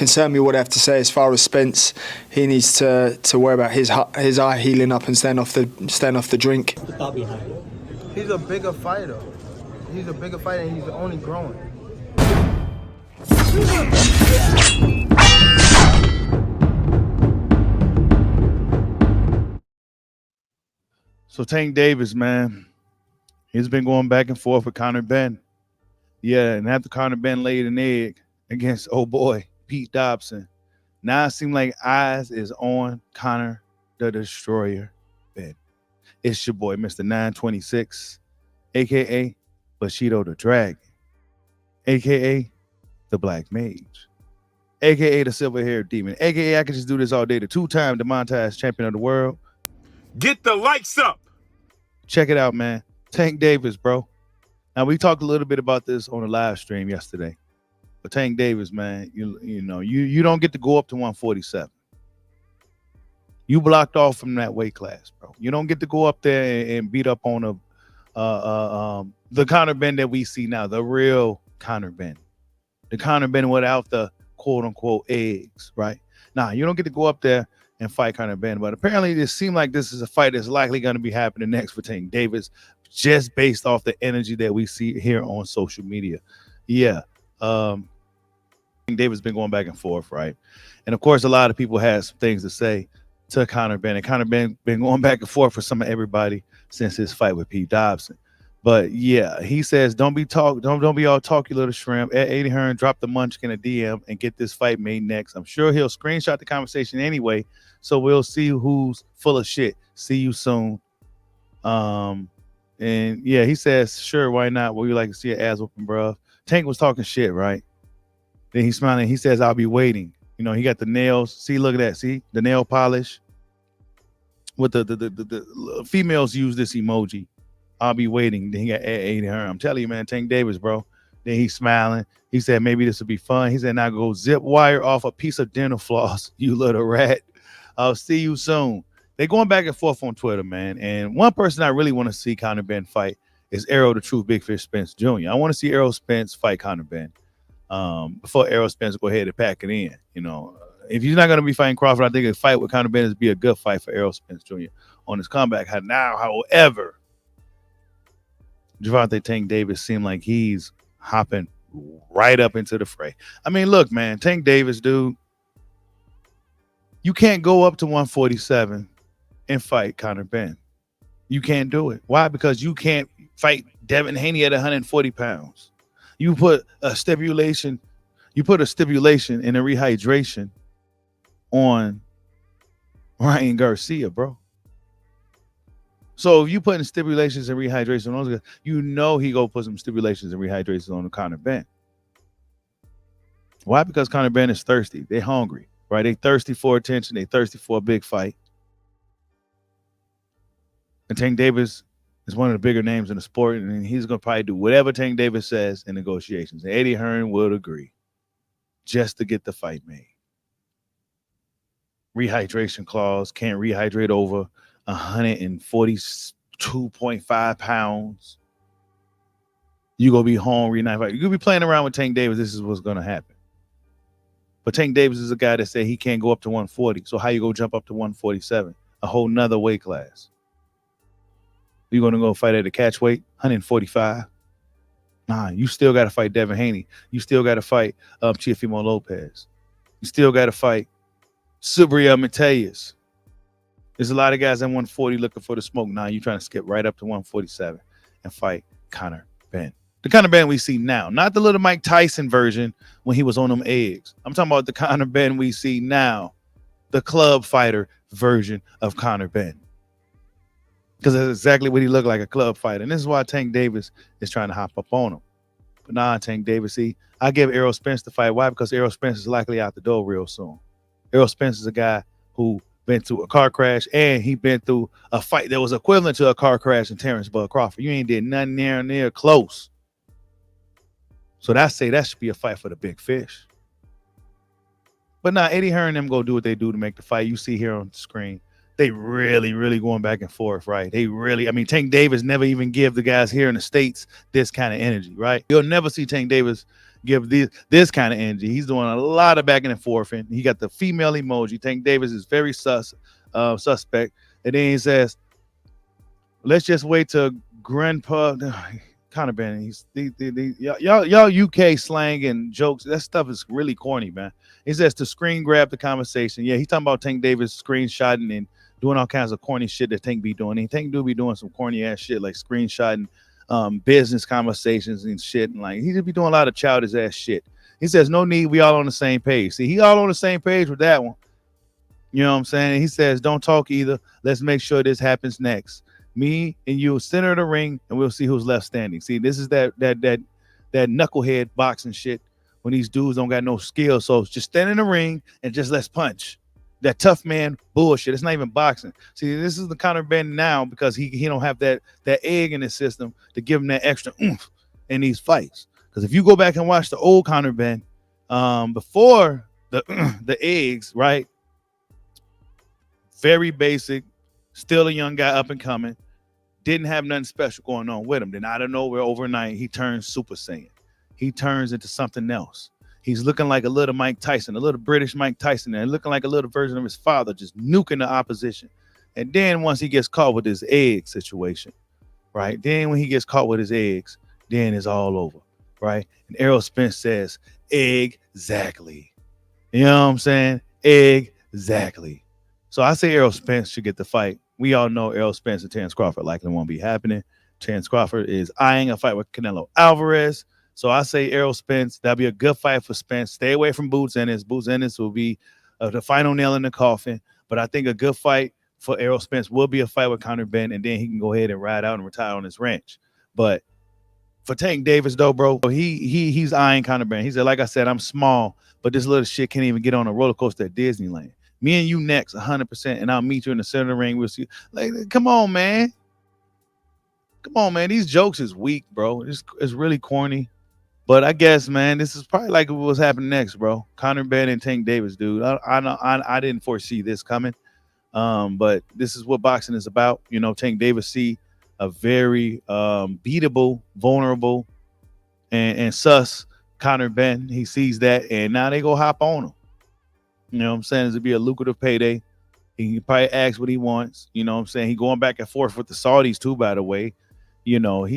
concern me what they have to say as far as Spence. He needs to worry about his eye healing up and staying off the drink. He's a bigger fighter. He's a bigger fighter and he's only growing. So Tank Davis, man, he's been going back and forth with Conor Benn. Yeah, and after Conor Benn laid an egg against old boy Pete Dobson, now it seems like eyes is on Conor the Destroyer Benn. It's your boy, Mr. 926, a.k.a. Bushido the Dragon, a.k.a. the Black Mage, a.k.a. the Silver-Haired Demon, a.k.a. I can just do this all day, the two-time demonetized champion of the world. Get the lights up. Check it out, man. Tank Davis, bro. Now, we talked a little bit about this on the live stream yesterday. But Tank Davis, man, you don't get to go up to 147. You blocked off from that weight class, bro. You don't get to go up there and beat up on the Conor Benn that we see now, the real Conor Benn. The Conor Benn without the quote-unquote eggs, right? Nah, you don't get to go up there and fight Conor Benn. But apparently it seems like this is a fight that's likely going to be happening next for Tank Davis, just based off the energy that we see here on social media. Yeah. Tank Davis been going back and forth, right? And of course, a lot of people had some things to say to Conor Benn. And Conor Benn been going back and forth for some of everybody since his fight with Pete Dobson. But yeah, he says, don't be all talk, you little shrimp. Eddie Hearn, drop the munchkin a DM and get this fight made next. I'm sure he'll screenshot the conversation anyway, so we'll see who's full of shit. See you soon. And yeah, he says, sure, why not? Well, you like to see an ass whooping, bro. Tank was talking shit, right? Then he's smiling. He says, I'll be waiting. You know, he got the nails. See, look at that. See the nail polish. With the females use this emoji. I'll be waiting. Then he got Eddie Hearn. I'm telling you, man, Tank Davis, bro. Then he's smiling. He said, maybe this will be fun. He said, now go zip wire off a piece of dental floss, you little rat. I'll see you soon. They're going back and forth on Twitter, man. And one person I really want to see Conor Benn fight is Errol, the True Big Fish Spence Jr. I want to see Errol Spence fight Conor Benn before Errol Spence go ahead and pack it in. You know, if he's not going to be fighting Crawford, I think a fight with Conor Benn is be a good fight for Errol Spence Jr. on his comeback. Now, however, Gervonta Tank Davis seemed like he's hopping right up into the fray. I mean, look, man, Tank Davis, dude, you can't go up to 147 and fight Conor Benn. You can't do it. Why? Because you can't fight Devin Haney at 140 pounds. You put a stipulation and a rehydration on Ryan Garcia, bro. So if you put in stipulations and rehydration on those guys, you know he go put some stipulations and rehydrations on the Conor Benn. Why? Because Conor Benn is thirsty. They're hungry, right? They thirsty for attention. They thirsty for a big fight. And Tank Davis is one of the bigger names in the sport, and he's going to probably do whatever Tank Davis says in negotiations. And Eddie Hearn would agree just to get the fight made. Rehydration clause, can't rehydrate over 142.5 pounds. You gonna be home reunited. You gonna be playing around with Tank Davis. This is what's gonna happen. But Tank Davis is a guy that said he can't go up to 140. So how you gonna jump up to 147? A whole nother weight class. You gonna go fight at a catch weight, 145? Nah, you still gotta fight Devin Haney. You still gotta fight Teofimo Lopez. You still gotta fight Subriel Mateus. There's a lot of guys at 140 looking for the smoke. Now you're trying to skip right up to 147 and fight Conor Benn. The Conor Benn we see now, not the little Mike Tyson version when he was on them eggs. I'm talking about the Conor Benn we see now, the club fighter version of Conor Benn. Because that's exactly what he looked like, a club fighter. And this is why Tank Davis is trying to hop up on him. But nah, Tank Davis, see, I give Errol Spence the fight. Why? Because Errol Spence is likely out the door real soon. Errol Spence is a guy who been through a car crash, and he been through a fight that was equivalent to a car crash in Terrence Bud Crawford. You ain't did nothing near close. So that should be a fight for the big fish. But now Eddie Hearn and them go do what they do to make the fight. You see here on the screen, they really going back and forth, right? They really, I mean, Tank Davis never even give the guys here in the States this kind of energy, right? You'll never see Tank Davis give this kind of energy. He's doing a lot of back and forth, and he got the female emoji. Tank Davis is very suspect. And then he says, let's just wait till Grandpa Conor Benn. Y'all UK slang and jokes. That stuff is really corny, man. He says to screen grab the conversation. Yeah, he's talking about Tank Davis screenshotting and doing all kinds of corny shit that Tank be doing. And Tank do be doing some corny ass shit like screenshotting business conversations and shit. And like he just be doing a lot of childish ass shit. He says, no need, we all on the same page. See, he all on the same page with that one. You know what I'm saying? He says, don't talk either. Let's make sure this happens next. Me and you center of the ring, and we'll see who's left standing. See, this is that knucklehead boxing shit when these dudes don't got no skill. So just stand in the ring and just let's punch. That tough man bullshit. It's not even boxing. See, this is the Conor Benn now because he don't have that egg in his system to give him that extra oomph in these fights. Because if you go back and watch the old Conor Benn, before the eggs, right? Very basic, still a young guy up and coming. Didn't have nothing special going on with him. Then out of nowhere, overnight, he turns Super Saiyan. He turns into something else. He's looking like a little Mike Tyson, a little British Mike Tyson, and looking like a little version of his father, just nuking the opposition. And then once he gets caught with his egg situation, right? Then when he gets caught with his eggs, then it's all over, right? And Errol Spence says, exactly. You know what I'm saying? Exactly. So I say Errol Spence should get the fight. We all know Errol Spence and Terence Crawford likely won't be happening. Terence Crawford is eyeing a fight with Canelo Alvarez. So I say Errol Spence. That'll be a good fight for Spence. Stay away from Boots Ennis. Boots Ennis will be the final nail in the coffin. But I think a good fight for Errol Spence will be a fight with Conor Benn, and then he can go ahead and ride out and retire on his ranch. But for Tank Davis, though, bro, he's eyeing Conor Benn. He said, like I said, I'm small, but this little shit can't even get on a roller coaster at Disneyland. Me and you next, 100%, and I'll meet you in the center of the ring. We'll see. Like, come on, man. Come on, man. These jokes is weak, bro. It's really corny. But I guess, man, this is probably like what's happening next, bro. Conor Benn and Tank Davis, dude. I didn't foresee this coming. But this is what boxing is about. You know, Tank Davis see a very beatable, vulnerable, and sus Conor Benn. He sees that, and now they go hop on him. You know what I'm saying? It'd be a lucrative payday. He can probably ask what he wants. You know what I'm saying? He going back and forth with the Saudis too, by the way. You know,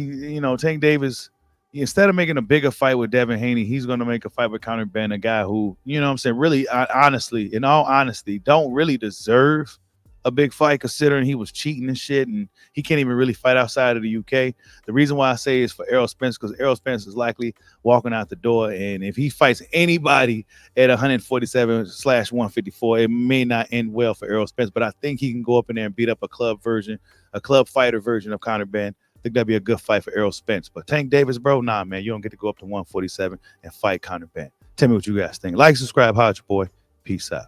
Tank Davis, instead of making a bigger fight with Devin Haney, he's going to make a fight with Conor Benn, a guy who, you know what I'm saying, really, honestly, in all honesty, don't really deserve a big fight considering he was cheating and shit, and he can't even really fight outside of the UK. The reason why I say is for Errol Spence, because Errol Spence is likely walking out the door, and if he fights anybody at 147/154, it may not end well for Errol Spence, but I think he can go up in there and beat up a club fighter version of Conor Benn. I think that'd be a good fight for Errol Spence. But Tank Davis, bro, nah, man, you don't get to go up to 147 and fight Conor Benn. Tell me what you guys think. Like, subscribe, holla at your boy. Peace out.